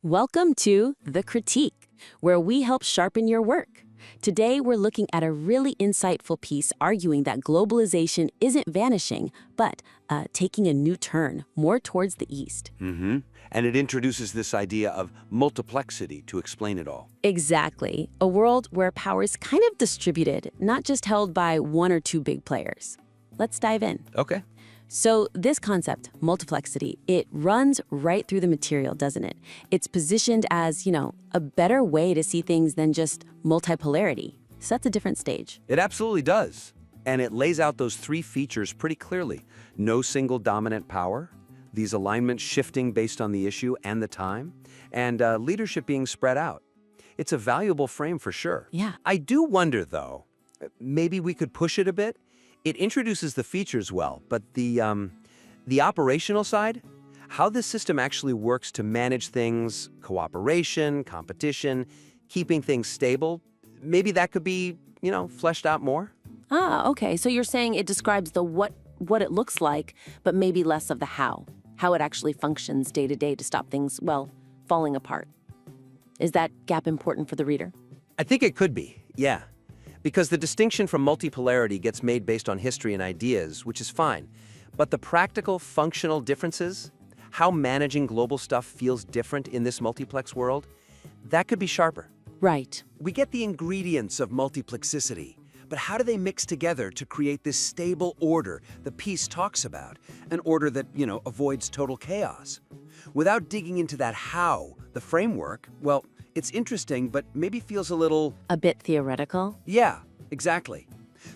Welcome to The Critique, where we help sharpen your work. Today, we're looking at a really insightful piece arguing that globalization isn't vanishing, but taking a new turn, more towards the East. And it introduces this idea of multiplexity to explain it all. Exactly. A world where power is kind of distributed, not just held by one or two big players. Let's dive in. Okay. So this concept, multiplexity, it runs right through the material, doesn't it? It's positioned as, a better way to see things than just multipolarity. Sets a different stage. It absolutely does. And it lays out those three features pretty clearly. No single dominant power, these alignments shifting based on the issue and the time, and leadership being spread out. It's a valuable frame for sure. Yeah. I do wonder, though, maybe we could push it a bit. It introduces the features well, but the operational side, how this system actually works to manage things, cooperation, competition, keeping things stable, maybe that could be, fleshed out more. Ah, okay. So you're saying it describes the what it looks like, but maybe less of the how it actually functions day to day to stop things, falling apart. Is that gap important for the reader? I think it could be, yeah. Because the distinction from multipolarity gets made based on history and ideas, which is fine. But the practical, functional differences, how managing global stuff feels different in this multiplex world, that could be sharper. Right. We get the ingredients of multiplexicity, but how do they mix together to create this stable order the piece talks about? An order that, avoids total chaos. Without digging into that how, the framework, it's interesting, but maybe feels a bit theoretical? Yeah, exactly.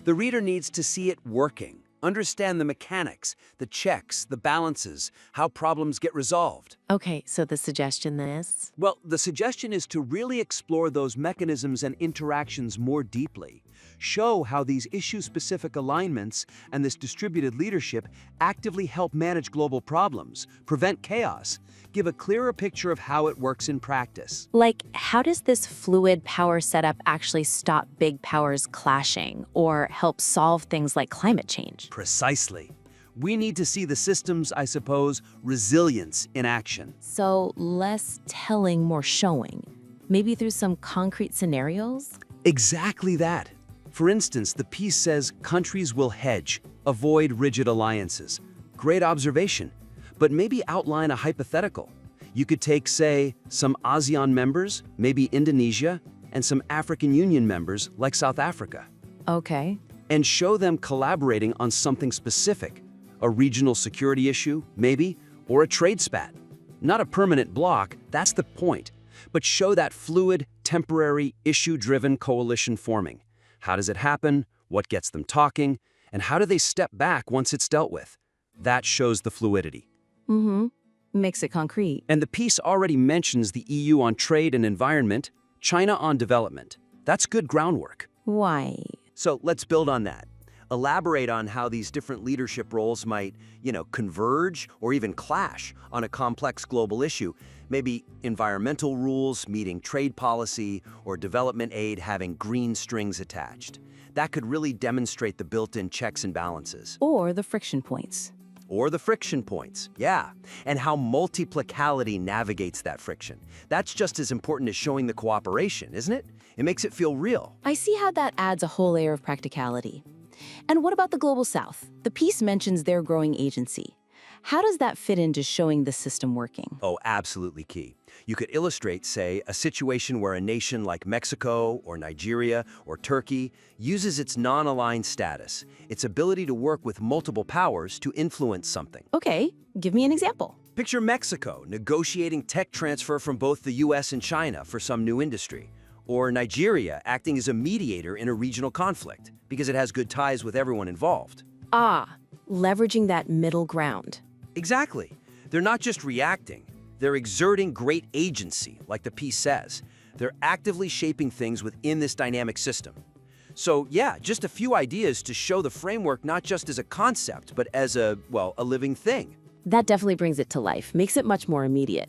The reader needs to see it working, understand the mechanics, the checks, the balances, how problems get resolved. Okay, so the suggestion is? Well, the suggestion is to really explore those mechanisms and interactions more deeply. Show how these issue-specific alignments and this distributed leadership actively help manage global problems, prevent chaos, give a clearer picture of how it works in practice. Like, how does this fluid power setup actually stop big powers clashing or help solve things like climate change? Precisely. We need to see the system's, I suppose, resilience in action. So less telling, more showing. Maybe through some concrete scenarios? Exactly that. For instance, the piece says countries will hedge, avoid rigid alliances. Great observation. But maybe outline a hypothetical. You could take, say, some ASEAN members, maybe Indonesia, and some African Union members like South Africa. Okay. And show them collaborating on something specific. A regional security issue, maybe, or a trade spat. Not a permanent block, that's the point. But show that fluid, temporary, issue-driven coalition forming. How does it happen? What gets them talking? And how do they step back once it's dealt with? That shows the fluidity. Makes it concrete. And the piece already mentions the EU on trade and environment, China on development. That's good groundwork. Why? So let's build on that. Elaborate on how these different leadership roles might, converge or even clash on a complex global issue. Maybe environmental rules meeting trade policy or development aid having green strings attached. That could really demonstrate the built-in checks and balances. Or the friction points. Or the friction points, yeah. And how multiplicality navigates that friction. That's just as important as showing the cooperation, isn't it? It makes it feel real. I see how that adds a whole layer of practicality. And what about the Global South? The piece mentions their growing agency. How does that fit into showing the system working? Oh, absolutely key. You could illustrate, say, a situation where a nation like Mexico or Nigeria or Turkey uses its non-aligned status, its ability to work with multiple powers to influence something. Okay, give me an example. Picture Mexico negotiating tech transfer from both the US and China for some new industry. Or Nigeria acting as a mediator in a regional conflict because it has good ties with everyone involved. Ah, leveraging that middle ground. Exactly. They're not just reacting. They're exerting great agency, like the piece says. They're actively shaping things within this dynamic system. So yeah, just a few ideas to show the framework not just as a concept, but as a living thing. That definitely brings it to life, makes it much more immediate.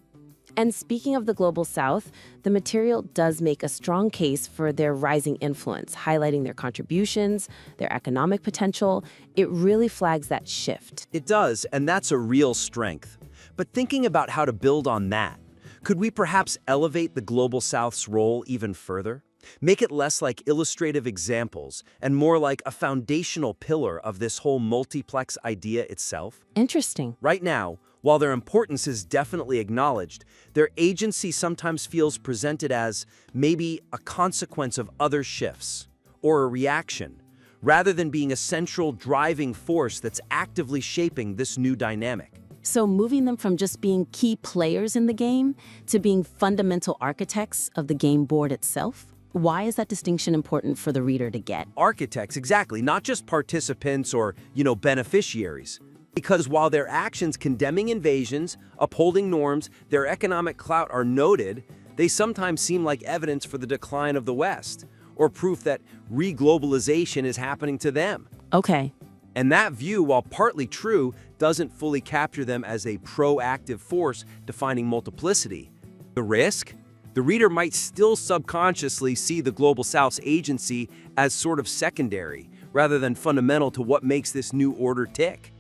And speaking of the Global South, the material does make a strong case for their rising influence, highlighting their contributions, their economic potential. It really flags that shift. It does, and that's a real strength. But thinking about how to build on that, Could we perhaps elevate the Global South's role even further? Make it less like illustrative examples and more like a foundational pillar of this whole multiplex idea itself? Interesting. Right now, while their importance is definitely acknowledged, their agency sometimes feels presented as maybe a consequence of other shifts or a reaction, rather than being a central driving force that's actively shaping this new dynamic. So moving them from just being key players in the game to being fundamental architects of the game board itself? Why is that distinction important for the reader to get? Architects, exactly, not just participants or, beneficiaries. Because while their actions condemning invasions, upholding norms, their economic clout are noted, they sometimes seem like evidence for the decline of the West, or proof that re-globalization is happening to them. Okay. And that view, while partly true, doesn't fully capture them as a proactive force defining multiplicity. The risk? The reader might still subconsciously see the Global South's agency as sort of secondary, rather than fundamental to what makes this new order tick.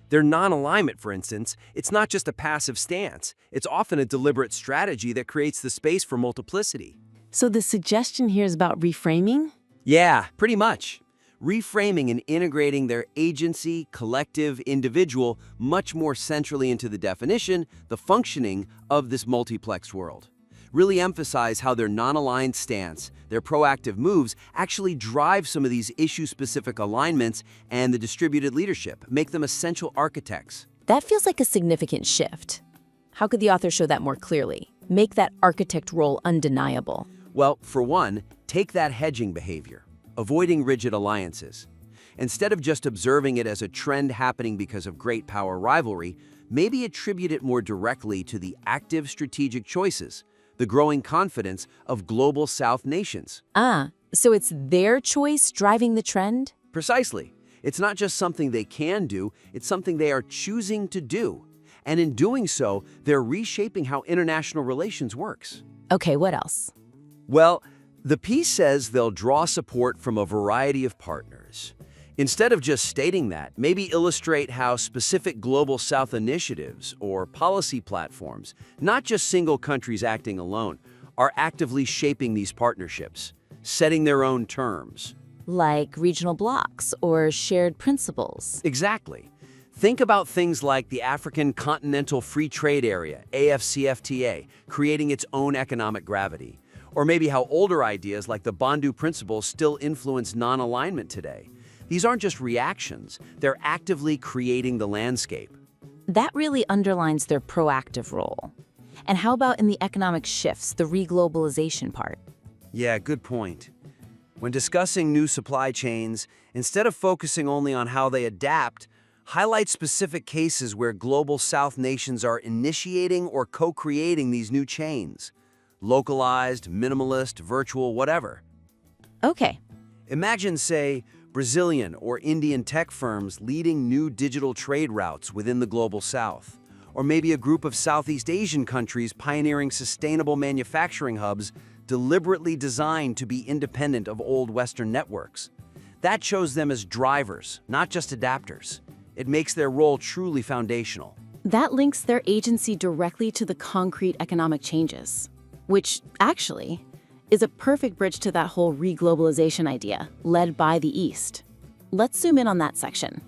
Their non-alignment, for instance, it's not just a passive stance. It's often a deliberate strategy that creates the space for multiplicity. So the suggestion here is about reframing? Yeah, pretty much. Reframing and integrating their agency, collective, individual much more centrally into the definition, the functioning of this multiplex world. Really emphasize how their non-aligned stance, their proactive moves, actually drive some of these issue-specific alignments and the distributed leadership, make them essential architects. That feels like a significant shift. How could the author show that more clearly? Make that architect role undeniable. Well, for one, take that hedging behavior, avoiding rigid alliances. Instead of just observing it as a trend happening because of great power rivalry, maybe attribute it more directly to the active strategic choices, the growing confidence of Global South nations. So it's their choice driving the trend? Precisely. It's not just something they can do, it's something they are choosing to do. And in doing so, they're reshaping how international relations works. Okay, what else? Well, the piece says they'll draw support from a variety of partners. Instead of just stating that, maybe illustrate how specific Global South initiatives or policy platforms, not just single countries acting alone, are actively shaping these partnerships, setting their own terms. Like regional blocs or shared principles. Exactly. Think about things like the African Continental Free Trade Area, AFCFTA, creating its own economic gravity. Or maybe how older ideas like the Bandhu Principles still influence non-alignment today. These aren't just reactions, they're actively creating the landscape. That really underlines their proactive role. And how about in the economic shifts, the reglobalization part? Yeah, good point. When discussing new supply chains, instead of focusing only on how they adapt, highlight specific cases where Global South nations are initiating or co-creating these new chains. Localized, minimalist, virtual, whatever. Okay. Imagine, say, Brazilian or Indian tech firms leading new digital trade routes within the Global South. Or maybe a group of Southeast Asian countries pioneering sustainable manufacturing hubs deliberately designed to be independent of old Western networks. That shows them as drivers, not just adapters. It makes their role truly foundational. That links their agency directly to the concrete economic changes, which actually is a perfect bridge to that whole reglobalization idea, led by the East. Let's zoom in on that section.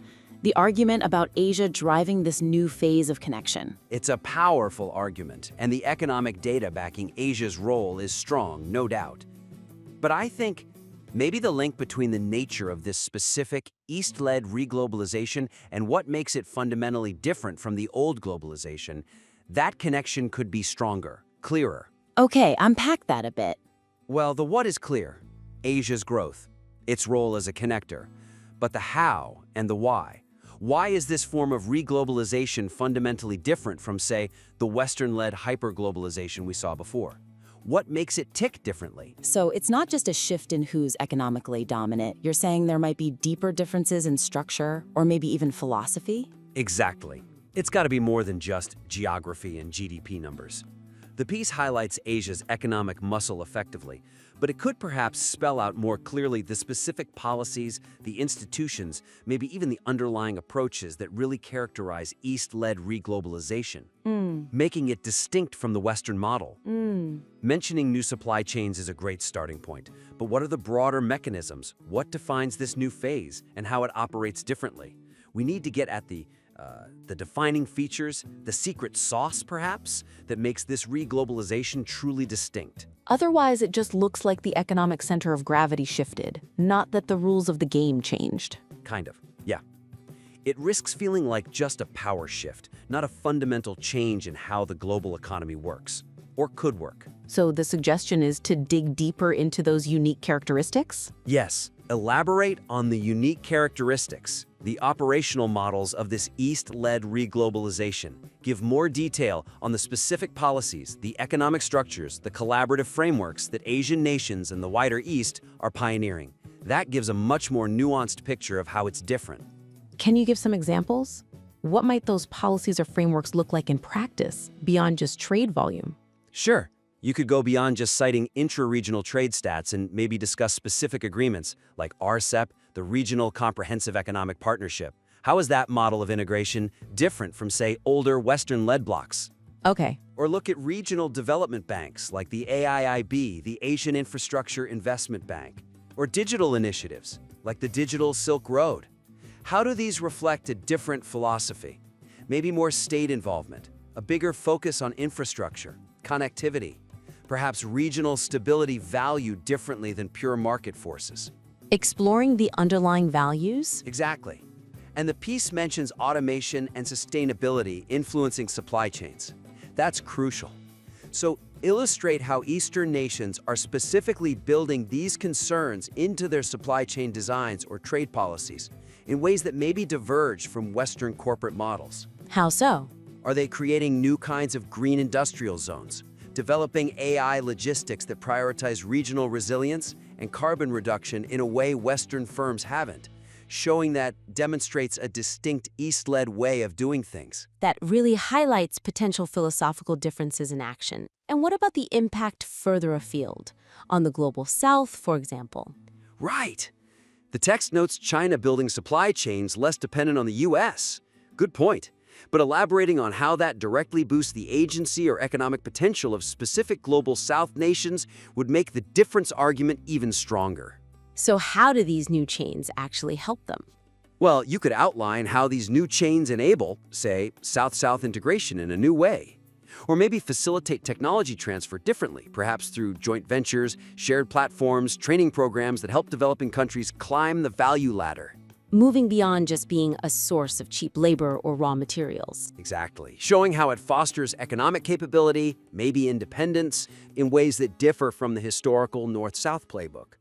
The argument about Asia driving this new phase of connection. It's a powerful argument, and the economic data backing Asia's role is strong, no doubt. But I think maybe the link between the nature of this specific East-led reglobalization and what makes it fundamentally different from the old globalization, that connection could be stronger, clearer. Okay, unpack that a bit. Well, the what is clear. Asia's growth, its role as a connector. But the how and the why. Why is this form of reglobalization fundamentally different from, say, the Western-led hyperglobalization we saw before? What makes it tick differently? So it's not just a shift in who's economically dominant. You're saying there might be deeper differences in structure or maybe even philosophy? Exactly. It's got to be more than just geography and GDP numbers. The piece highlights Asia's economic muscle effectively, but it could perhaps spell out more clearly the specific policies, the institutions, maybe even the underlying approaches that really characterize East-led reglobalization, making it distinct from the Western model. Mentioning new supply chains is a great starting point, but what are the broader mechanisms? What defines this new phase and how it operates differently? We need to get at the defining features, the secret sauce, perhaps, that makes this reglobalization truly distinct. Otherwise, it just looks like the economic center of gravity shifted, not that the rules of the game changed. Kind of, yeah. It risks feeling like just a power shift, not a fundamental change in how the global economy works, or could work. So the suggestion is to dig deeper into those unique characteristics? Yes, elaborate on the unique characteristics, the operational models of this East-led reglobalization. Give more detail on the specific policies, the economic structures, the collaborative frameworks that Asian nations and the wider East are pioneering. That gives a much more nuanced picture of how it's different. Can you give some examples? What might those policies or frameworks look like in practice, beyond just trade volume? Sure. You could go beyond just citing intra-regional trade stats and maybe discuss specific agreements like RCEP, the Regional Comprehensive Economic Partnership. How is that model of integration different from, say, older Western-led blocs? Okay. Or look at regional development banks like the AIIB, the Asian Infrastructure Investment Bank, or digital initiatives like the Digital Silk Road. How do these reflect a different philosophy? Maybe more state involvement, a bigger focus on infrastructure, connectivity, perhaps regional stability valued differently than pure market forces. Exploring the underlying values? Exactly. And the piece mentions automation and sustainability influencing supply chains. That's crucial. So illustrate how Eastern nations are specifically building these concerns into their supply chain designs or trade policies in ways that maybe diverge from Western corporate models. How so? Are they creating new kinds of green industrial zones, developing AI logistics that prioritize regional resilience and carbon reduction in a way Western firms haven't, showing that demonstrates a distinct East-led way of doing things? That really highlights potential philosophical differences in action. And what about the impact further afield? On the global South, for example? Right. The text notes China building supply chains less dependent on the U.S. Good point. But elaborating on how that directly boosts the agency or economic potential of specific global South nations would make the difference argument even stronger. So how do these new chains actually help them? Well, you could outline how these new chains enable, say, South-South integration in a new way. Or maybe facilitate technology transfer differently, perhaps through joint ventures, shared platforms, training programs that help developing countries climb the value ladder. Moving beyond just being a source of cheap labor or raw materials. Exactly. Showing how it fosters economic capability, maybe independence, in ways that differ from the historical North-South playbook.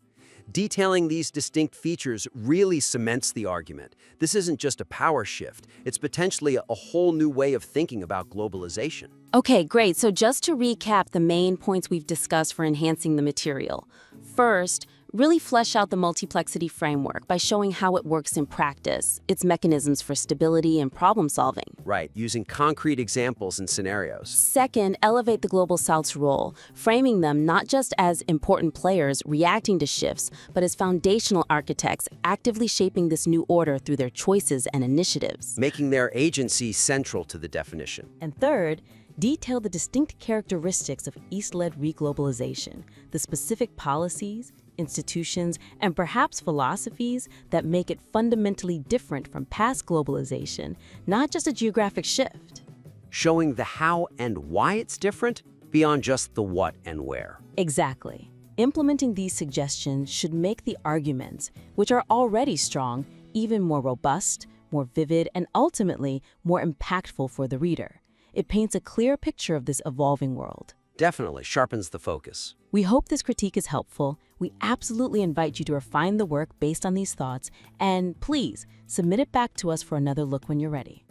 Detailing these distinct features really cements the argument. This isn't just a power shift. It's potentially a whole new way of thinking about globalization. Okay, great. So just to recap the main points we've discussed for enhancing the material. First, really flesh out the multiplexity framework by showing how it works in practice, its mechanisms for stability and problem solving. Right, using concrete examples and scenarios. Second, elevate the Global South's role, framing them not just as important players reacting to shifts, but as foundational architects actively shaping this new order through their choices and initiatives. Making their agency central to the definition. And third, detail the distinct characteristics of East-led reglobalization, the specific policies, institutions, and perhaps philosophies that make it fundamentally different from past globalization, not just a geographic shift. Showing the how and why it's different beyond just the what and where. Exactly. Implementing these suggestions should make the arguments, which are already strong, even more robust, more vivid, and ultimately more impactful for the reader. It paints a clear picture of this evolving world. Definitely sharpens the focus. We hope this critique is helpful. We absolutely invite you to refine the work based on these thoughts, and please submit it back to us for another look when you're ready.